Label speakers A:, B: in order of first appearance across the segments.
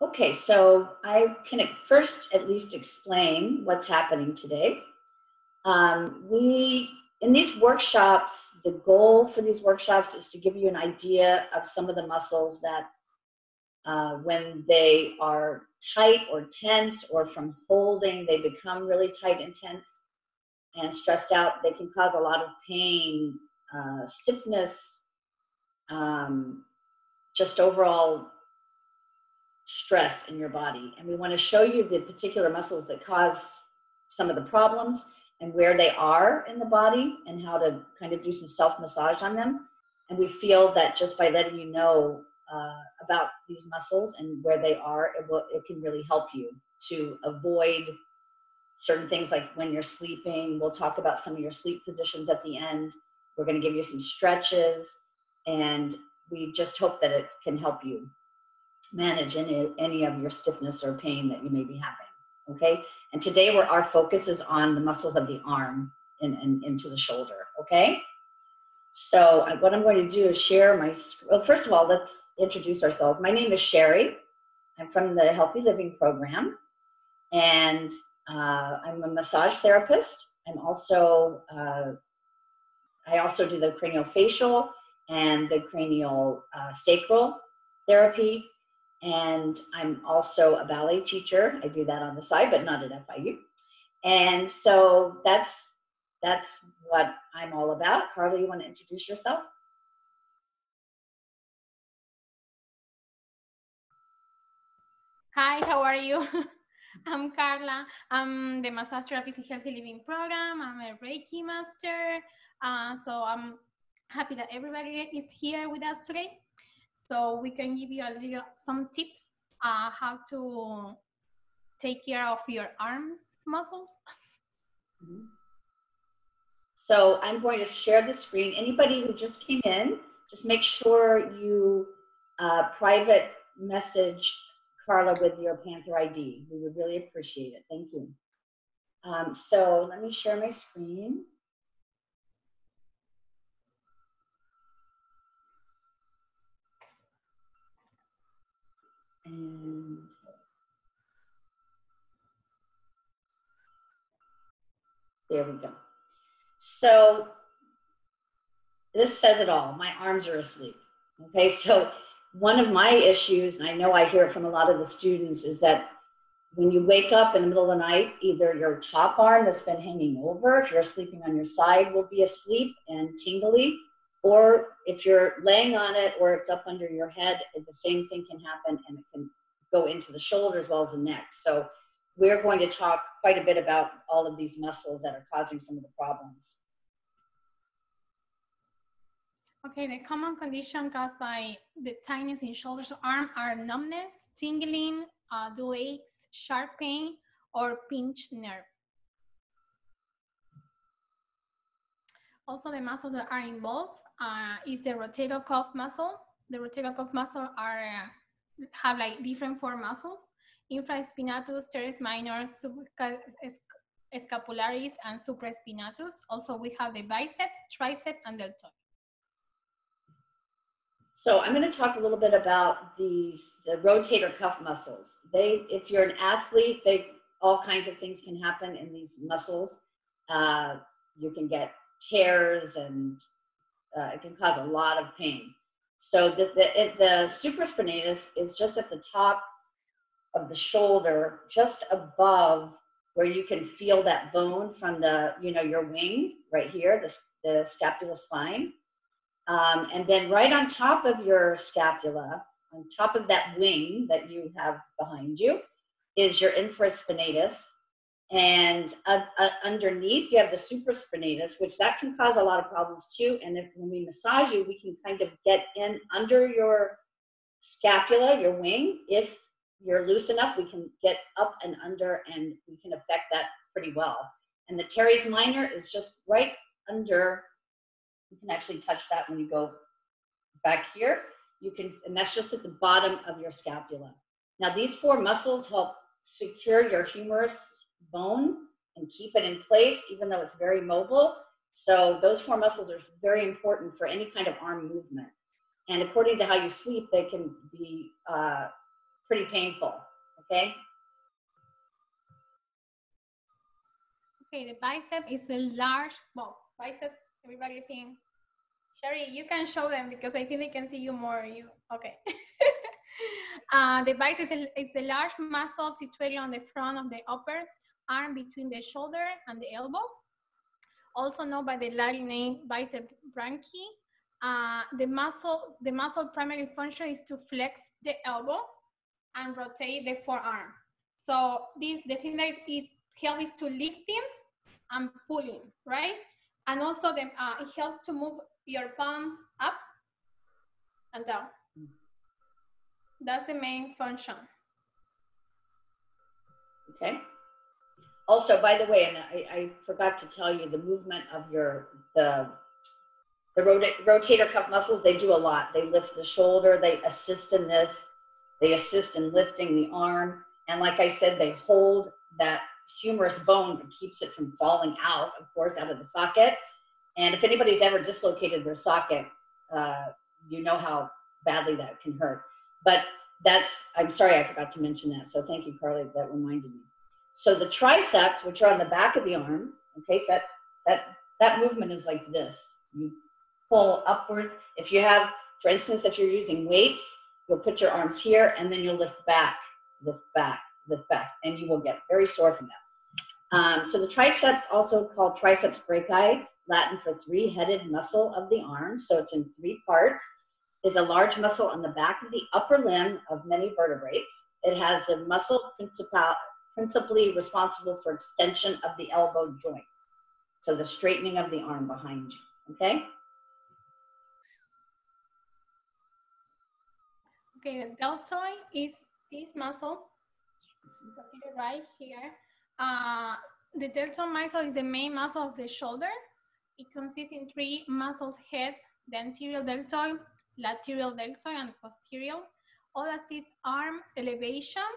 A: Okay, so I can first at least explain what's happening today. In these workshops, the goal for these workshops is to give you an idea of some of the muscles that when they are tight or tense or from holding, they become really tight and tense and stressed out. They can cause a lot of pain, stiffness, just overall stress in your body. And we want to show you the particular muscles that cause some of the problems and where they are in the body and how to kind of do some self-massage on them. And we feel that just by letting you know about these muscles and where they are, it can really help you to avoid certain things like when you're sleeping. We'll talk about some of your sleep positions at the end. We're going to give you some stretches, and we just hope that it can help you manage any of your stiffness or pain that you may be having, okay? And today our focus is on the muscles of the arm and into the shoulder, okay? So what I'm going to do is share well, first of all, let's introduce ourselves. My name is Sherry. I'm from the Healthy Living Program, and I'm a massage therapist. I also do the craniofacial and the cranial sacral therapy. And I'm also a ballet teacher. I do that on the side, but not at FIU. And so that's what I'm all about. Carla, you want to introduce yourself?
B: Hi, how are you? I'm Carla. I'm the massage therapist in Healthy Living Program. I'm a Reiki master. So I'm happy that everybody is here with us today. So we can give you some tips how to take care of your arm muscles.
A: Mm-hmm. So I'm going to share the screen. Anybody who just came in, just make sure you private message Carla with your Panther ID. We would really appreciate it. Thank you. So let me share my screen. And there we go. So this says it all. My arms are asleep. Okay, so one of my issues, and I know I hear it from a lot of the students, is that when you wake up in the middle of the night, either your top arm that's been hanging over, if you're sleeping on your side, will be asleep and tingly, or if you're laying on it or it's up under your head, the same thing can happen, and it can go into the shoulder as well as the neck. So we're going to talk quite a bit about all of these muscles that are causing some of the problems.
B: Okay, the common condition caused by the tightness in shoulders or arm are numbness, tingling, dull aches, sharp pain, or pinched nerve. Also, the muscles that are involved is the rotator cuff muscle. The rotator cuff muscle have like different four muscles: infraspinatus, teres minor, scapularis, and supraspinatus. Also, we have the bicep, tricep, and deltoid.
A: So I'm going to talk a little bit about the rotator cuff muscles. If you're an athlete, all kinds of things can happen in these muscles. You can get tears, and it can cause a lot of pain. So the supraspinatus is just at the top of the shoulder, just above where you can feel that bone from your wing right here, the scapular spine. And then right on top of your scapula, on top of that wing that you have behind you, is your infraspinatus. And underneath, you have the supraspinatus, which that can cause a lot of problems too. And when we massage you, we can kind of get in under your scapula, your wing. If you're loose enough, we can get up and under, and we can affect that pretty well. And the teres minor is just right under. You can actually touch that when you go back here. And that's just at the bottom of your scapula. Now, these four muscles help secure your humerus bone and keep it in place, even though it's very mobile. So those four muscles are very important for any kind of arm movement. And according to how you sleep, they can be pretty painful, okay?
B: Okay, the bicep is the large, well, bicep, everybody's seeing. Sherry, you can show them because I think they can see you more. Okay. The bicep is the large muscle situated on the front of the upper arm between the shoulder and the elbow, also known by the Latin name bicep brachii. The muscle primary function is to flex the elbow and rotate the forearm. So the thing that helps is to lifting and pulling, right? And also it helps to move your palm up and down. That's the main function.
A: Okay. Also, by the way, and I forgot to tell you, the movement of the rotator cuff muscles, they do a lot. They lift the shoulder, they assist in this, they assist in lifting the arm. And like I said, they hold that humerus bone that keeps it from falling out, of course, out of the socket. And if anybody's ever dislocated their socket, you know how badly that can hurt. But I'm sorry, I forgot to mention that. So thank you, Carly, that reminded me. So the triceps, which are on the back of the arm, okay, so that movement is like this. You pull upwards. If you have, for instance, if you're using weights, you'll put your arms here and then you'll lift back, and you will get very sore from that. So the triceps, also called triceps brachii, Latin for three-headed muscle of the arm, so it's in 3 parts, is a large muscle on the back of the upper limb of many vertebrates. It has the muscle principally responsible for extension of the elbow joint, so the straightening of the arm behind you, okay?
B: Okay, the deltoid is this muscle right here. The deltoid muscle is the main muscle of the shoulder. It consists in 3 muscles head, the anterior deltoid, lateral deltoid, and posterior. All assist arm elevation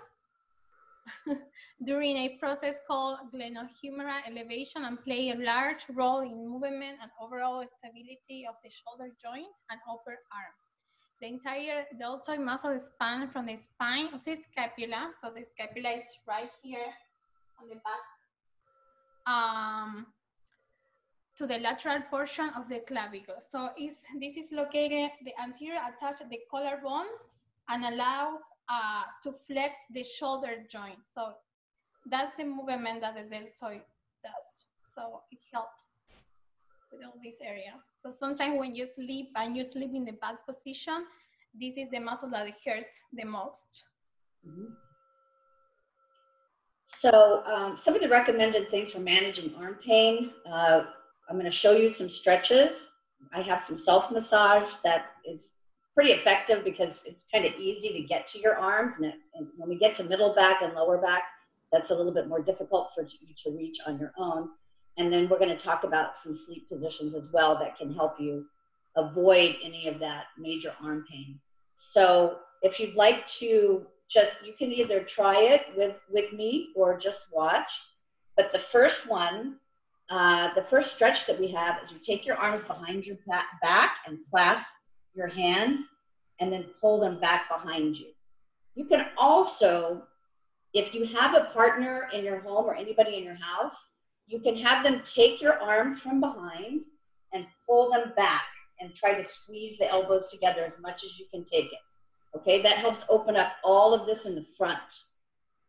B: during a process called glenohumeral elevation and play a large role in movement and overall stability of the shoulder joint and upper arm. The entire deltoid muscle spans from the spine of the scapula, so the scapula is right here on the back, to the lateral portion of the clavicle. So this is located, the anterior attached the collarbones and allows to flex the shoulder joint. So that's the movement that the deltoid does. So it helps with all this area. So sometimes when you sleep and you sleep in the bad position, this is the muscle that hurts the most.
A: Mm-hmm. So some of the recommended things for managing arm pain, I'm going to show you some stretches. I have some self-massage that is pretty effective because it's kind of easy to get to your arms. And when we get to middle back and lower back, that's a little bit more difficult for you to reach on your own. And then we're going to talk about some sleep positions as well that can help you avoid any of that major arm pain. So if you'd like to you can either try it with me or just watch. But the first one, the first stretch that we have is you take your arms behind your back and clasp your hands and then pull them back behind you. You can also, if you have a partner in your home or anybody in your house, you can have them take your arms from behind and pull them back and try to squeeze the elbows together as much as you can take it. Okay, that helps open up all of this in the front.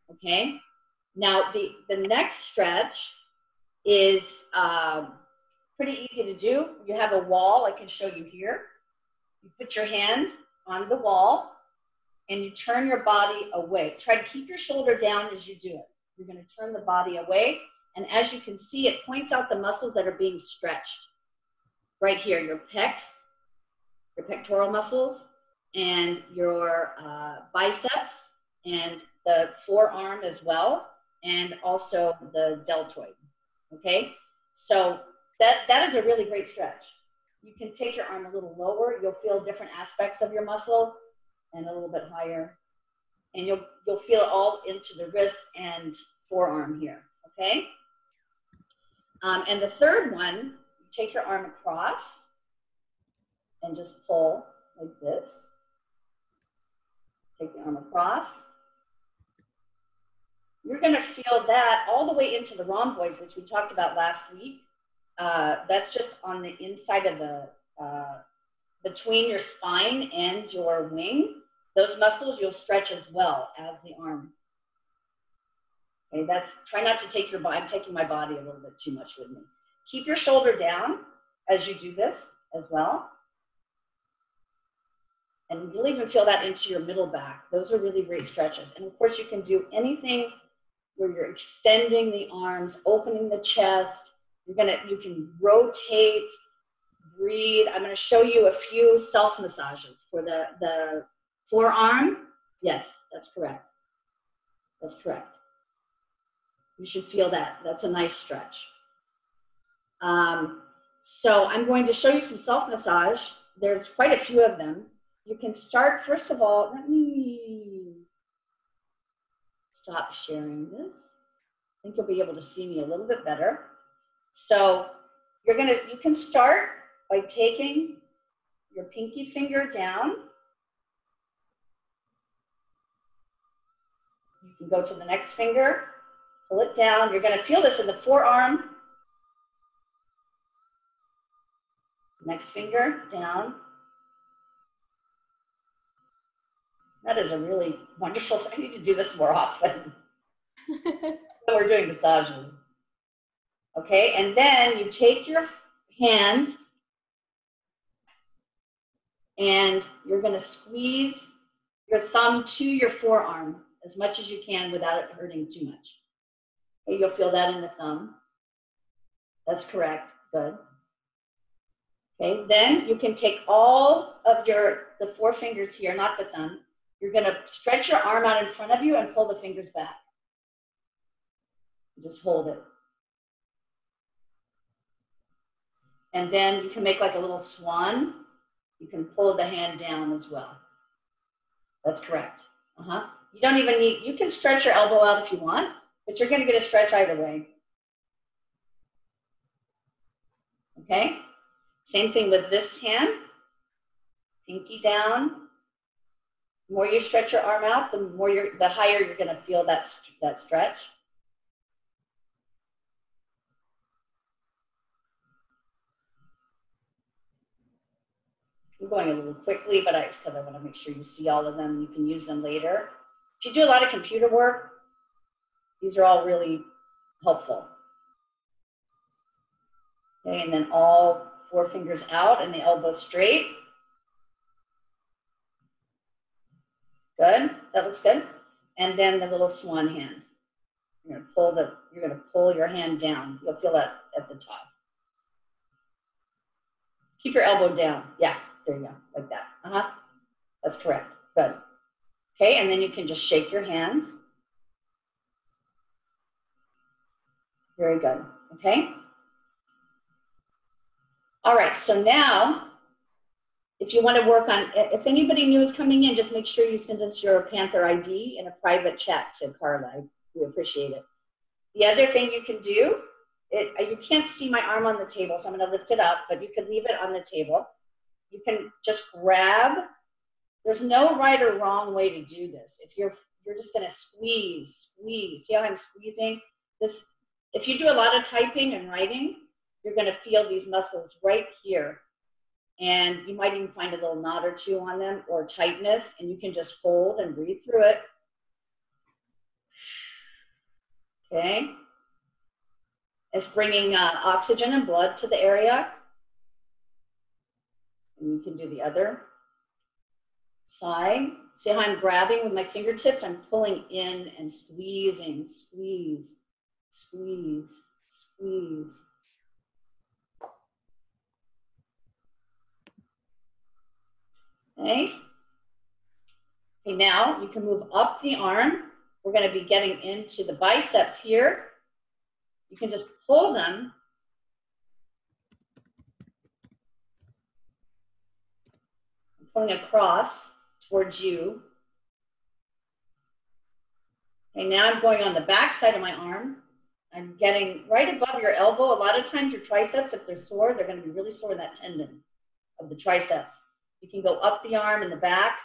A: Okay, now the next stretch is pretty easy to do. You have a wall, I can show you here. You put your hand on the wall and you turn your body away. Try to keep your shoulder down as you do it. You're going to turn the body away, and as you can see, it points out the muscles that are being stretched. Right here, your pecs, your pectoral muscles, and your biceps, and the forearm as well, and also the deltoid, okay? So that is a really great stretch. You can take your arm a little lower, you'll feel different aspects of your muscles, and a little bit higher, and you'll feel it all into the wrist and forearm here, okay? And the third one, you take your arm across and just pull like this. Take the arm across feel that all the way into the rhomboids, which we talked about last week. That's just on the inside of the, between your spine and your wing. Those muscles you'll stretch as well as the arm. Okay, that's, try not to take your body, I'm taking my body a little bit too much with me. Keep your shoulder down as you do this as well. And you'll even feel that into your middle back. Those are really great stretches. And of course you can do anything where you're extending the arms, opening the chest. You can rotate, breathe. I'm gonna show you a few self-massages for the forearm. Yes, that's correct. That's correct. You should feel that. That's a nice stretch. So I'm going to show you some self-massage. There's quite a few of them. You can start, first of all, let me stop sharing this. I think you'll be able to see me a little bit better. So you can start by taking your pinky finger down. You can go to the next finger, pull it down. You're going to feel this in the forearm. Next finger down. That is a really wonderful, I need to do this more often. So we're doing massages. Okay, and then you take your hand and you're gonna squeeze your thumb to your forearm as much as you can without it hurting too much. Okay, you'll feel that in the thumb. That's correct, good. Okay, then you can take all of the four fingers here, not the thumb. You're gonna stretch your arm out in front of you and pull the fingers back. Just hold it. And then you can make like a little swan. You can pull the hand down as well. That's correct. You don't even need, you can stretch your elbow out if you want, but you're gonna get a stretch either way. Okay? Same thing with this hand. Pinky down. The more you stretch your arm out, the higher you're gonna feel that stretch. I'm going a little quickly, but it's because I want to make sure you see all of them. You can use them later. If you do a lot of computer work, these are all really helpful. Okay, and then all four fingers out and the elbow straight. Good, that looks good. And then the little swan hand. You're gonna pull your hand down. You'll feel that at the top. Keep your elbow down. Yeah, there you go, like that. That's correct, good. Okay, and then you can just shake your hands. Very good, okay? All right, so now, if you want to work on, if anybody new is coming in, just make sure you send us your Panther ID in a private chat to Carla. We appreciate it. The other thing you can do, you can't see my arm on the table, so I'm going to lift it up, but you could leave it on the table. You can just grab. There's no right or wrong way to do this. If you're just going to squeeze. See how I'm squeezing? This, if you do a lot of typing and writing, you're going to feel these muscles right here. And you might even find a little knot or two on them or tightness, and you can just hold and breathe through it. Okay. It's bringing oxygen and blood to the area. And you can do the other side. See how I'm grabbing with my fingertips? I'm pulling in and squeezing, squeeze, squeeze, squeeze. Okay. Okay, now you can move up the arm. We're going to be getting into the biceps here. You can just pull them. I'm pulling across towards you. Okay, now I'm going on the back side of my arm. I'm getting right above your elbow. A lot of times your triceps, if they're sore, they're going to be really sore in that tendon of the triceps. You can go up the arm in the back.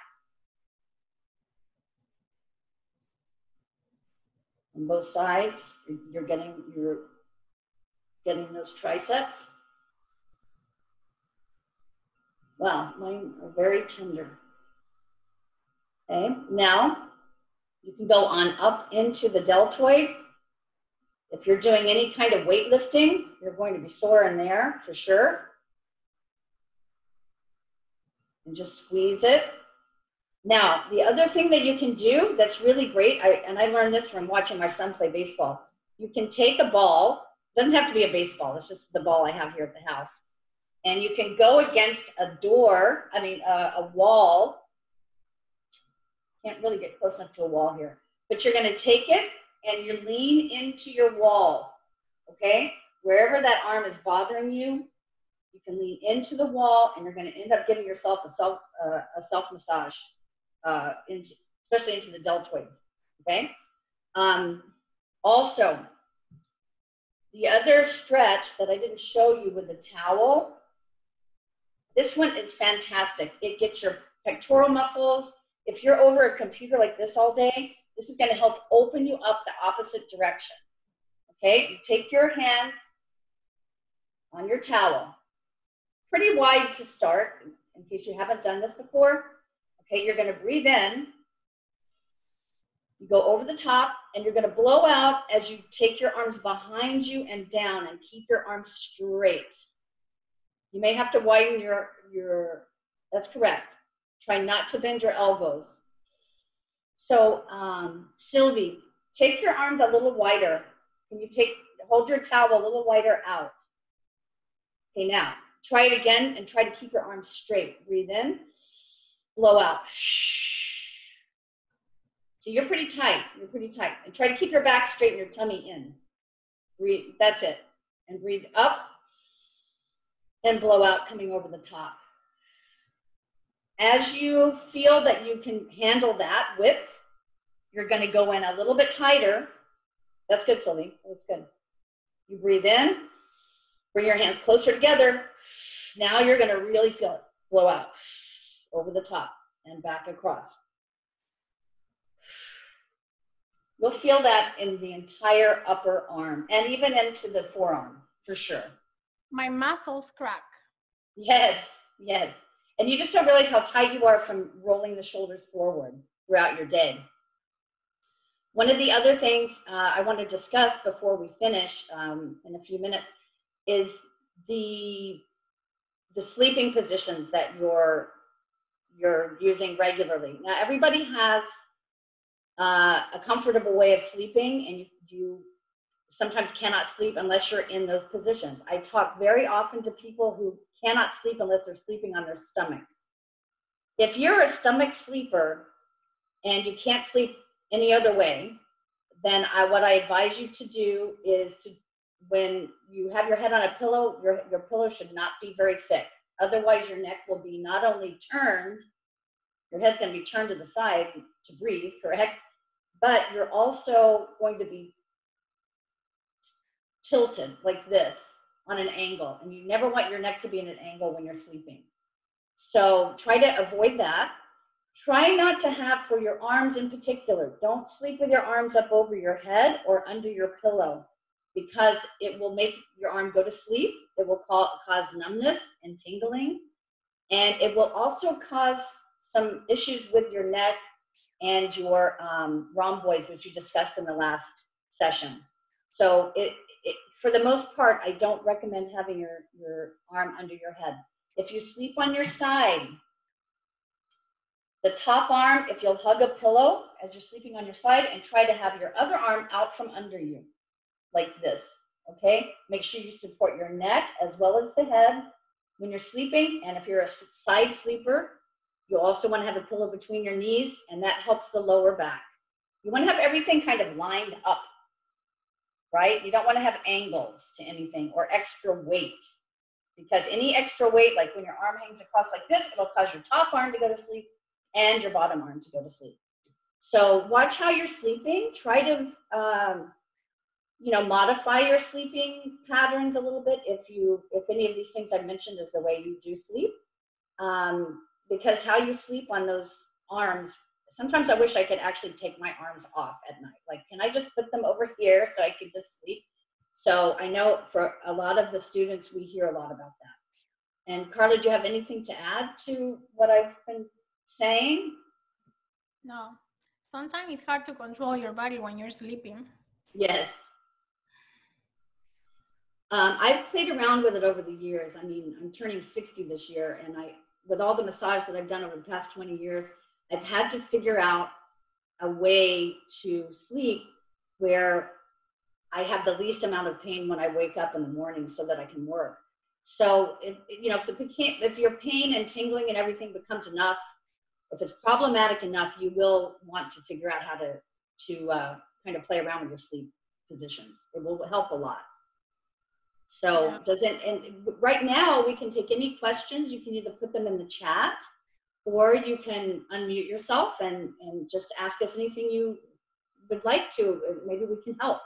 A: on both sides. You're getting those triceps. Wow, mine are very tender. Okay, now you can go on up into the deltoid. If you're doing any kind of weightlifting, you're going to be sore in there for sure. And just squeeze it. Now, the other thing that you can do that's really great, and I learned this from watching my son play baseball. You can take a ball, doesn't have to be a baseball, it's just the ball I have here at the house. And you can go against a wall. Can't really get close enough to a wall here. But you're going to take it and you lean into your wall, okay? Wherever that arm is bothering you, you can lean into the wall, and you're going to end up giving yourself a self massage, especially into the deltoids, okay? Also, the other stretch that I didn't show you with the towel, this one is fantastic. It gets your pectoral muscles. If you're over a computer like this all day, this is going to help open you up the opposite direction. Okay, you take your hands on your towel, pretty wide to start, in case you haven't done this before. Okay, you're going to breathe in. You go over the top, and you're going to blow out as you take your arms behind you and down, and keep your arms straight. You may have to widen your that's correct. Try not to bend your elbows. So, Sylvie, take your arms a little wider. Can you hold your towel a little wider out? Okay, now, try it again and try to keep your arms straight. Breathe in, blow out. So you're pretty tight, And try to keep your back straight and your tummy in. Breathe, that's it. And breathe up and blow out, coming over the top. As you feel that you can handle that width, you're going to go in a little bit tighter. That's good, Sylvie. That's good. You breathe in, bring your hands closer together. Now you're going to really feel it. Blow out over the top and back across. You'll feel that in the entire upper arm and even into the forearm for sure.
B: My muscles crack.
A: Yes, yes. And you just don't realize how tight you are from rolling the shoulders forward throughout your day. One of the other things I want to discuss before we finish in a few minutes is the sleeping positions that you're using regularly. Now, everybody has a comfortable way of sleeping, and you sometimes cannot sleep unless you're in those positions. I talk very often to people who cannot sleep unless they're sleeping on their stomachs. If you're a stomach sleeper and you can't sleep any other way, then what I advise you to do is when you have your head on a pillow, your pillow should not be very thick. Otherwise, your neck will be not only turned, your head's going to be turned to the side to breathe, correct? But you're also going to be tilted like this on an angle, and you never want your neck to be in an angle when you're sleeping. So try to avoid that. Try not to have, for your arms in particular, don't sleep with your arms up over your head or under your pillow, because it will make your arm go to sleep. It will cause numbness and tingling, and it will also cause some issues with your neck and your rhomboids, which you discussed in the last session. So for the most part, I don't recommend having your arm under your head. If you sleep on your side, the top arm, if you'll hug a pillow as you're sleeping on your side, and try to have your other arm out from under you, like this, okay? Make sure you support your neck as well as the head when you're sleeping. And if you're a side sleeper, you also want to have a pillow between your knees, and that helps the lower back. You want to have everything kind of lined up, right? You don't want to have angles to anything or extra weight, because any extra weight, like when your arm hangs across like this, it'll cause your top arm to go to sleep and your bottom arm to go to sleep. So watch how you're sleeping. Try to, modify your sleeping patterns a little bit if any of these things I mentioned is the way you do sleep. Because how you sleep on those arms sometimes I wish I could actually take my arms off at night. Like, can I just put them over here so I could just sleep? So I know for a lot of the students, we hear a lot about that. And Carla, do you have anything to add to what I've been saying?
B: No. Sometimes it's hard to control your body when you're sleeping.
A: Yes. I've played around with it over the years. I mean, I'm turning 60 this year, and with all the massage that I've done over the past 20 years, I've had to figure out a way to sleep where I have the least amount of pain when I wake up in the morning so that I can work. So if your pain and tingling and everything becomes enough, if it's problematic enough, you will want to figure out how to kind of play around with your sleep positions. It will help a lot. So and right now we can take any questions. You can either put them in the chat, or you can unmute yourself and just ask us anything you would like to. Maybe we can help.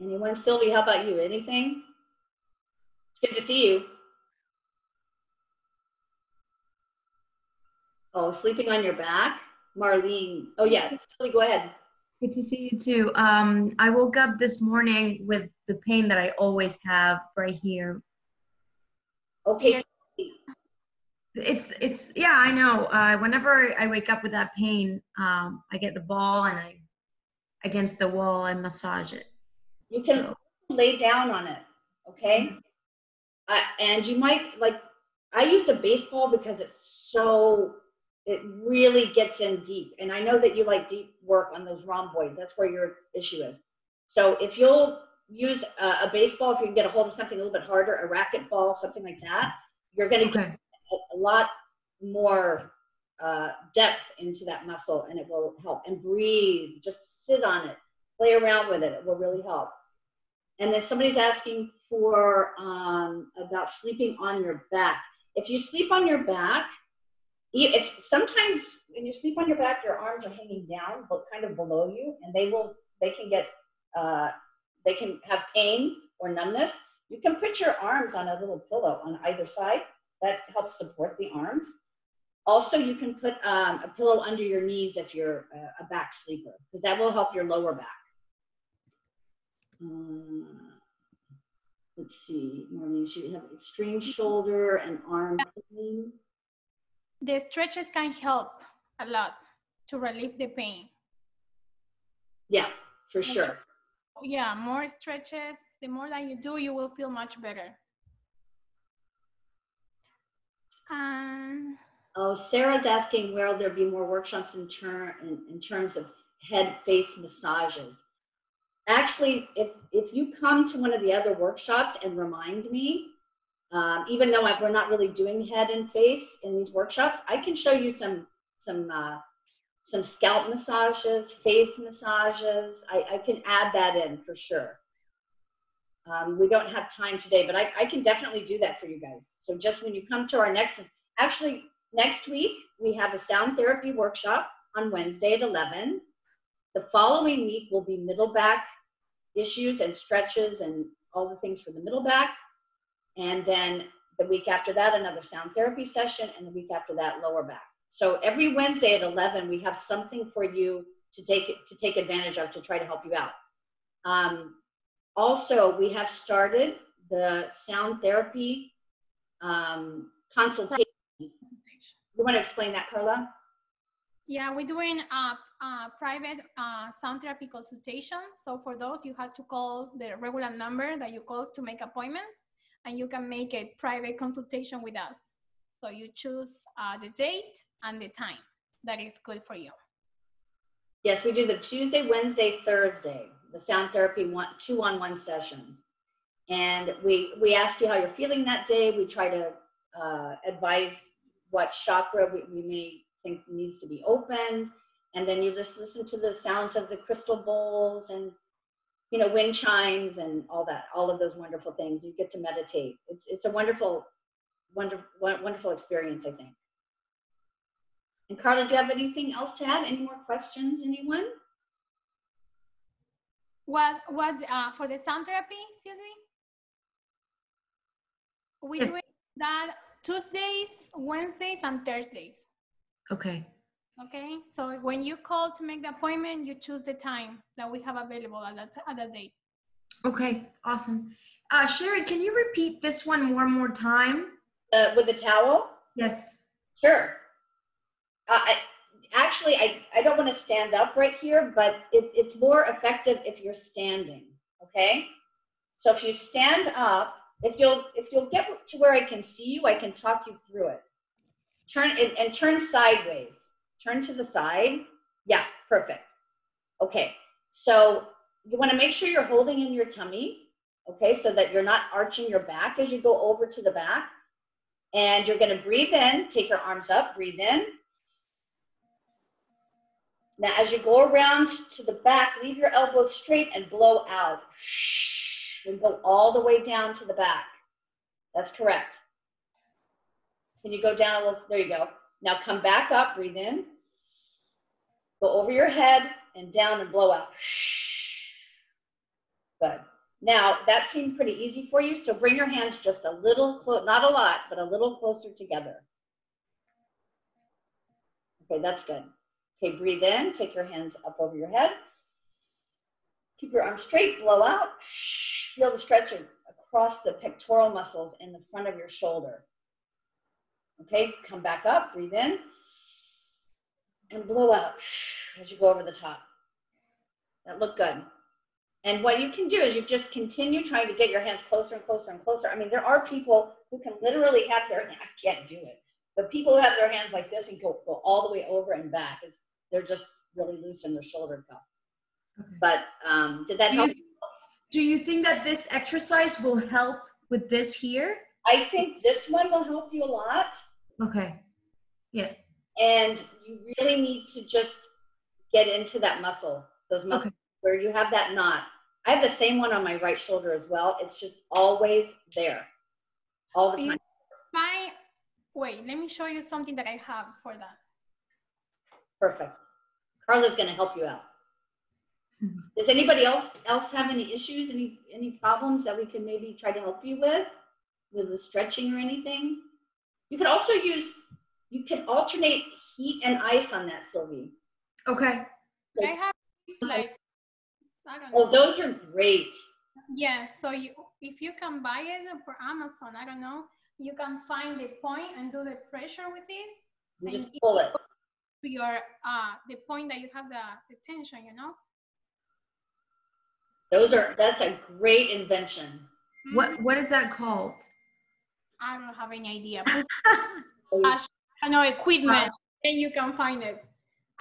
A: Anyone? Sylvie, how about you? Anything? It's good to see you. Oh, sleeping on your back? Marlene. Oh, yeah. Sylvie, go ahead.
C: Good to see you too. I woke up this morning with the pain that I always have right here.
A: Okay.
C: It's yeah, I know. Whenever I wake up with that pain, I get the ball and against the wall and massage it.
A: You can lay down on it, okay? Mm-hmm. And you might, I use a baseball because it really gets in deep. And I know that you like deep work on those rhomboids. That's where your issue is. So if you'll use a baseball, if you can get a hold of something a little bit harder, a racquetball, something like that, you're going to get a lot more depth into that muscle, and it will help. And breathe, just sit on it, play around with it. It will really help. And then somebody's asking for about sleeping on your back. If you sleep on your back, if sometimes when you sleep on your back, your arms are hanging down, but kind of below you, and they can have pain or numbness. You can put your arms on a little pillow on either side. That helps support the arms. Also, you can put a pillow under your knees if you're a back sleeper, because that will help your lower back. Let's see, Marlene, she have extreme shoulder and arm pain.
B: The stretches can help a lot to relieve the pain.
A: Yeah, for sure.
B: Yeah, more stretches, the more that you do, you will feel much better.
A: Oh, Sarah's asking, will there be more workshops in terms of head face massages? Actually, if you come to one of the other workshops and remind me, even though we're not really doing head and face in these workshops, I can show you some scalp massages, face massages. I can add that in for sure. We don't have time today, but I can definitely do that for you guys. So just when you come to our next one, actually next week, we have a sound therapy workshop on Wednesday at 11. The following week will be middle back issues and stretches and all the things for the middle back. And then the week after that, another sound therapy session, and the week after that, lower back. So every Wednesday at 11, we have something for you to take advantage of to try to help you out. Also, we have started the sound therapy consultation. You want to explain that, Carla?
B: Yeah, we're doing a private sound therapy consultation. So for those, you have to call the regular number that you call to make appointments, and you can make a private consultation with us. So you choose the date and the time that is good for you.
A: Yes, we do the Tuesday, Wednesday, Thursday, the sound therapy 2-on-1 sessions. And we ask you how you're feeling that day. We try to advise what chakra we may think needs to be opened. And then you just listen to the sounds of the crystal bowls and, wind chimes and all that, all of those wonderful things. You get to meditate. It's a wonderful experience, I think. And Carla, do you have anything else to add? Any more questions, anyone?
B: What for the sound therapy, Sylvie? We doing that Tuesdays, Wednesdays, and Thursdays.
C: Okay.
B: Okay, so when you call to make the appointment, you choose the time that we have available at that date.
C: Okay, awesome. Sherry, can you repeat this one one more time?
A: With the towel?
C: Yes.
A: Sure. Actually, I don't want to stand up right here, but it's more effective if you're standing, okay? So if you stand up, if you'll get to where I can see you, I can talk you through it. Turn and turn sideways. Turn to the side. Yeah, perfect. Okay, so you want to make sure you're holding in your tummy, okay, so that you're not arching your back as you go over to the back. And you're going to breathe in, take your arms up, breathe in. Now, as you go around to the back, leave your elbows straight and blow out. And go all the way down to the back. That's correct. Can you go down a little? There you go. Now come back up, breathe in. Go over your head and down and blow out. Good. Now, that seemed pretty easy for you, so bring your hands just a little close, not a lot, but a little closer together. Okay, that's good. Okay, breathe in, take your hands up over your head. Keep your arms straight, blow out. Feel the stretch across the pectoral muscles in the front of your shoulder. Okay, come back up, breathe in, and blow out as you go over the top. That looked good. And what you can do is you just continue trying to get your hands closer and closer and closer. I mean, there are people who can literally have their, I can't do it, but people who have their hands like this and go all the way over and back, they're just really loose in their shoulder cup. Okay. But did that help?
C: Do you think that this exercise will help with this here?
A: I think this one will help you a lot.
C: Okay. Yeah.
A: And you really need to just get into that muscle, those muscles. Okay. Where you have that knot. I have the same one on my right shoulder as well. It's just always there, all the time.
B: Wait, let me show you something that I have for that.
A: Perfect. Carla's going to help you out. Does anybody else have any issues, any problems that we can maybe try to help you with the stretching or anything? You can also you can alternate heat and ice on that, Sylvie.
C: Okay.
B: I have like, I don't know.
A: Oh, those are great.
B: Yes, so if you can buy it for Amazon, I don't know, you can find the point and do the pressure with this.
A: You just pull it.
B: To your the point that you have the tension, you know.
A: That's a great invention.
C: What is that called?
B: I don't have any idea. I don't know, equipment, and you can find it.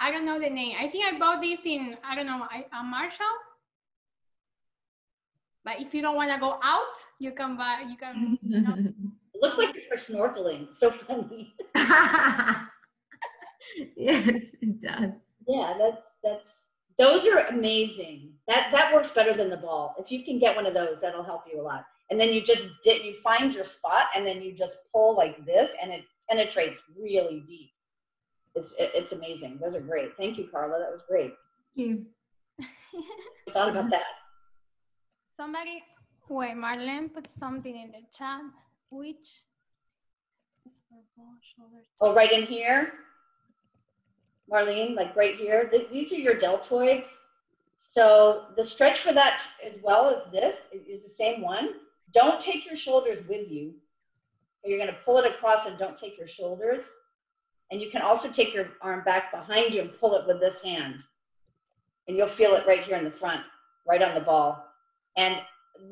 B: I don't know the name. I think I bought this in, I don't know, a Marshall. But if you don't want to go out, you can buy, you know.
A: It looks like you're snorkeling. So funny.
C: Yes, it does.
A: Yeah, those are amazing. That works better than the ball. If you can get one of those, that'll help you a lot. And then you find your spot and then you just pull like this and it penetrates really deep. It's amazing. Those are great. Thank you, Carla. That was great.
C: Thank you.
A: I thought about that.
B: Marlene put something in the chat, which is for both shoulders.
A: Oh, right in here? Marlene, like right here. These are your deltoids. So the stretch for that as well as this is the same one. Don't take your shoulders with you. You're going to pull it across and don't take your shoulders. And you can also take your arm back behind you and pull it with this hand. And you'll feel it right here in the front, right on the ball. And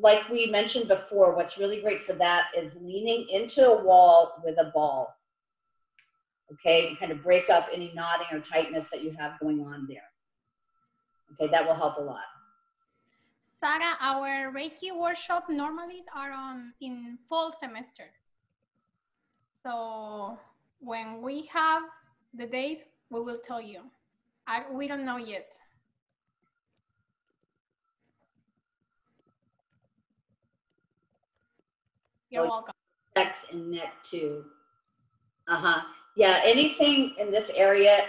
A: like we mentioned before, what's really great for that is leaning into a wall with a ball. Okay, and kind of break up any knotting or tightness that you have going on there. Okay, that will help a lot.
B: Sarah, our Reiki workshop normally are in fall semester. So when we have the days, we will tell you. We don't know yet. You're welcome.
A: Necks and neck too. Yeah, anything in this area,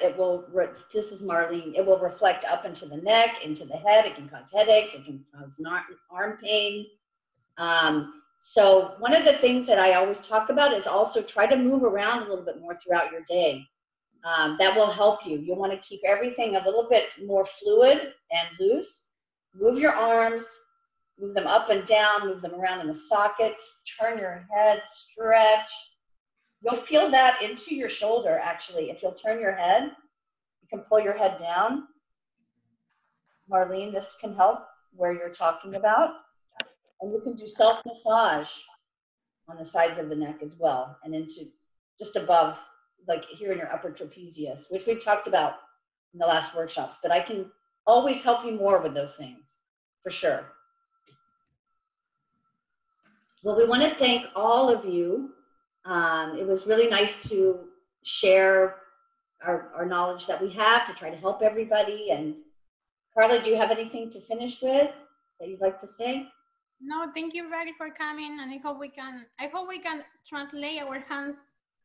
A: this is Marlene, it will reflect up into the neck, into the head. It can cause headaches. It can cause arm pain. So one of the things that I always talk about is also try to move around a little bit more throughout your day. That will help you. You'll want to keep everything a little bit more fluid and loose. Move your arms, move them up and down, move them around in the sockets, turn your head, stretch. You'll feel that into your shoulder, actually. If you'll turn your head, you can pull your head down. Marlene, this can help where you're talking about. And you can do self-massage on the sides of the neck as well, and into just above, like here in your upper trapezius, which we've talked about in the last workshops, but I can always help you more with those things, for sure. Well, we want to thank all of you. It was really nice to share our knowledge that we have to try to help everybody. And Carla, do you have anything to finish with that you'd like to say?
B: No, thank you very for coming, and I hope we can translate our hands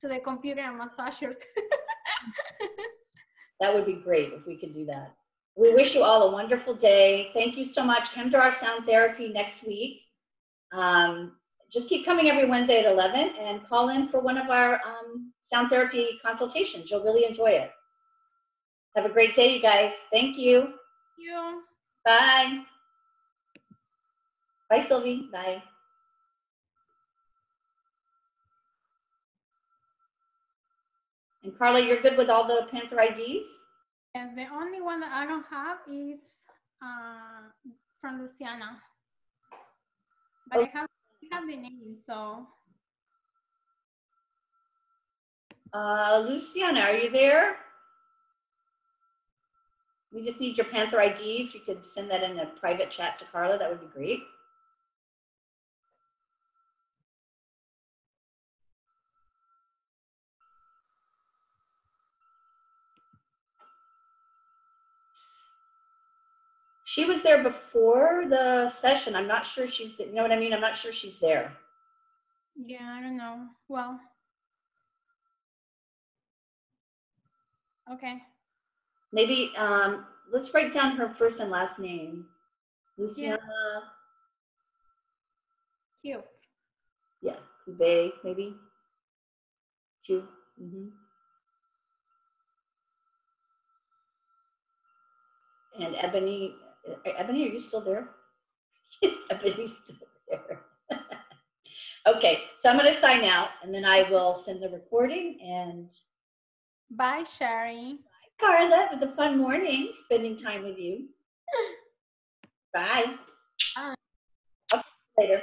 B: to the computer and massagers.
A: That would be great if we could do that. We wish you all a wonderful day. Thank you so much. Come to our sound therapy next week. Just keep coming every Wednesday at 11 and call in for one of our sound therapy consultations. You'll really enjoy it. Have a great day, you guys. Thank you.
B: Thank you.
A: Bye. Bye, Sylvie. Bye. And Carla, you're good with all the Panther IDs?
B: Yes, the only one that I don't have is from Luciana. But
A: Okay.
B: I have the name, so.
A: Luciana, are you there? We just need your Panther ID. If you could send that in a private chat to Carla, that would be great. She was there before the session. I'm not sure she's, you know what I mean? I'm not sure she's there.
B: Yeah, I don't know. Well, okay.
A: Maybe let's write down her first and last name. Luciana.
B: Cute.
A: Yeah, Kube, maybe. Q. And Ebony. Ebony, are you still there? Yes, Ebony's still there. Okay, so I'm going to sign out, and then I will send the recording. And
B: bye, Sherry.
A: Bye, Carla. It was a fun morning spending time with you. Bye.
B: Bye.
A: Okay, later.